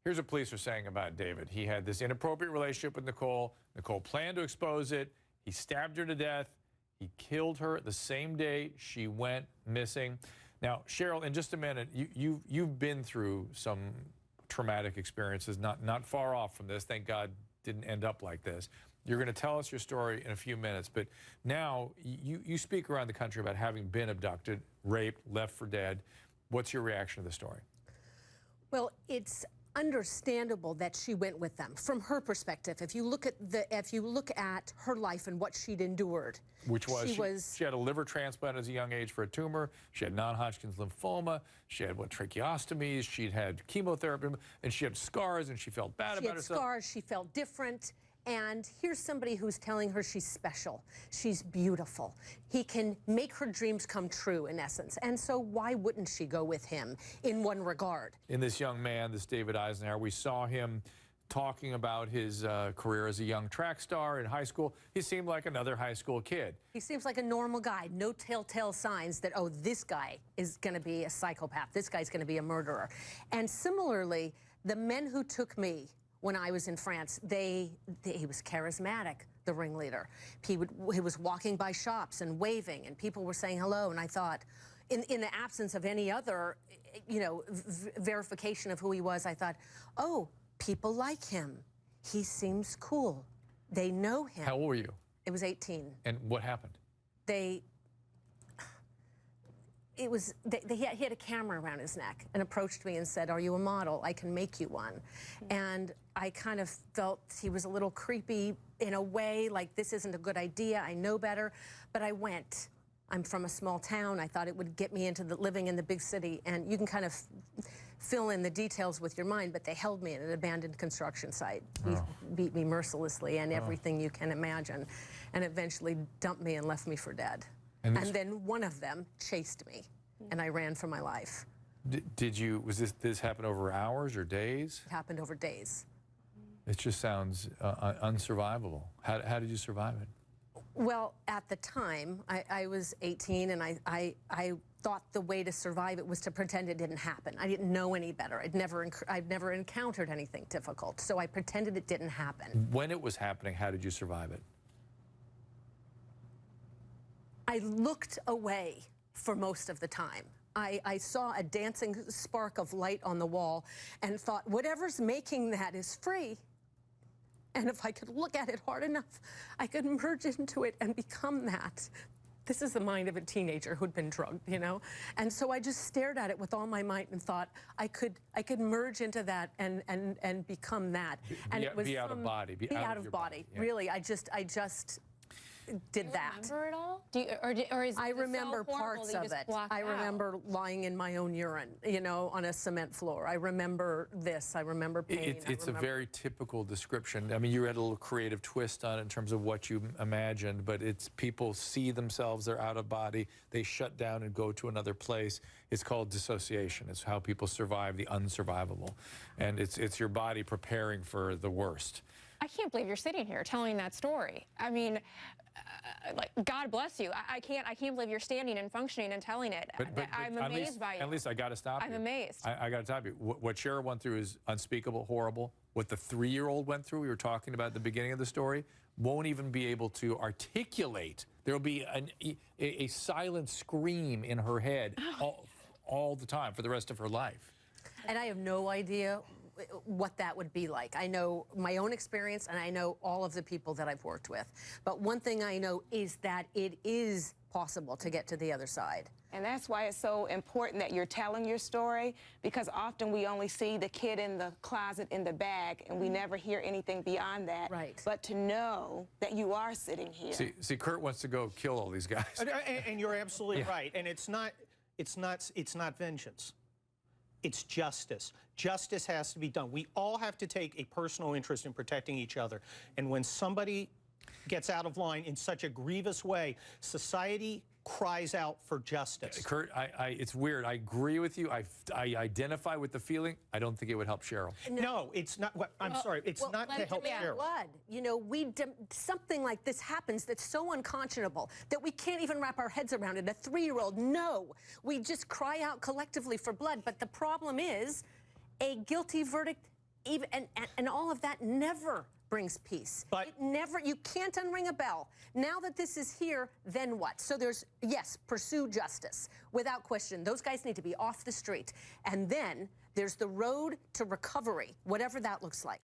Here's what police are saying about David. He had this inappropriate relationship with Nicole. Nicole planned to expose it. He stabbed her to death. He killed her the same day she went missing. Now, Cheryl, in just a minute, you've been through some traumatic experiences, not far off from this. Thank God didn't end up like this. You're going to tell us your story in a few minutes, but now you speak around the country about having been abducted, raped, left for dead. What's your reaction to the story? Well, it's understandable that she went with them from her perspective. If you look at her life and what she'd endured, which was she had a liver transplant as a young age for a tumor. She had non-Hodgkin's lymphoma. She had tracheostomies. She'd had chemotherapy, and she had scars, and she felt bad about herself. She had scars. She felt different. And here's somebody who's telling her she's special. She's beautiful. He can make her dreams come true, in essence. And so why wouldn't she go with him in one regard? In this young man, this David Eisenhower, we saw him talking about his career as a young track star in high school. He seemed like another high school kid. He seems like a normal guy. No telltale signs that, oh, this guy is going to be a psychopath. This guy's going to be a murderer. And similarly, the men who took me when I was in France, he was charismatic, the ringleader. He was walking by shops and waving, and people were saying hello. And I thought, in the absence of any other, verification of who he was, I thought, oh, people like him. He seems cool. They know him. How old were you? It was 18. And what happened? He had a camera around his neck and approached me and said, "Are you a model? I can make you one." And I kind of felt he was a little creepy in a way, like this isn't a good idea, I know better. But I went. I'm from a small town. I thought it would get me into living in the big city. And you can kind of fill in the details with your mind, but they held me at an abandoned construction site. Oh. Beat me mercilessly and everything you can imagine, and eventually dumped me and left me for dead. And then one of them chased me, and I ran for my life. Was this happen over hours or days? It happened over days. It just sounds unsurvivable. How did you survive it? Well, at the time, I was 18, and I thought the way to survive it was to pretend it didn't happen. I didn't know any better. I'd never encountered anything difficult, so I pretended it didn't happen. When it was happening, how did you survive it? I looked away for most of the time. I saw a dancing spark of light on the wall and thought, whatever's making that is free. And if I could look at it hard enough, I could merge into it and become that. This is the mind of a teenager who'd been drugged, And so I just stared at it with all my might and thought I could merge into that and become that. And it was be out of body. Be out of body. Yeah. Really, I just did that. Do you remember it all? Or is I it remember so parts of it. I remember lying in my own urine, on a cement floor. I remember this. I remember pain. It's a very typical description. I mean, you had a little creative twist on it in terms of what you imagined, but it's people see themselves, they're out of body, they shut down and go to another place. It's called dissociation. It's how people survive the unsurvivable. And it's your body preparing for the worst. I can't believe you're sitting here telling that story. I mean, like, God bless you. I can't believe you're standing and functioning and telling it. But I'm amazed by you. At least I got to stop you. I'm amazed. I got to stop you. What Cheryl went through is unspeakable, horrible. What the 3-year-old went through, we were talking about at the beginning of the story, won't even be able to articulate. There'll be a silent scream in her head all the time for the rest of her life. And I have no idea what that would be like. I know my own experience, and I know all of the people that I've worked with. But one thing I know is that it is possible to get to the other side. And that's why it's so important that you're telling your story, because often we only see the kid in the closet in the bag, and we never hear anything beyond that. Right. But to know that you are sitting here. See, Kurt wants to go kill all these guys. And you're absolutely right. And it's not vengeance. It's justice. Justice has to be done. We all have to take a personal interest in protecting each other. And when somebody gets out of line in such a grievous way, society cries out for justice. Kurt, it's weird. I agree with you. I identify with the feeling. I don't think it would help Cheryl. No, it's not. I'm sorry. It's not to help Cheryl. Blood. Something like this happens that's so unconscionable that we can't even wrap our heads around it. A 3-year-old, no. We just cry out collectively for blood. But the problem is, a guilty verdict even and all of that never brings peace. But- it never, you can't unring a bell. Now that this is here, then what? So there's, yes, pursue justice without question. Those guys need to be off the street. And then there's the road to recovery, whatever that looks like.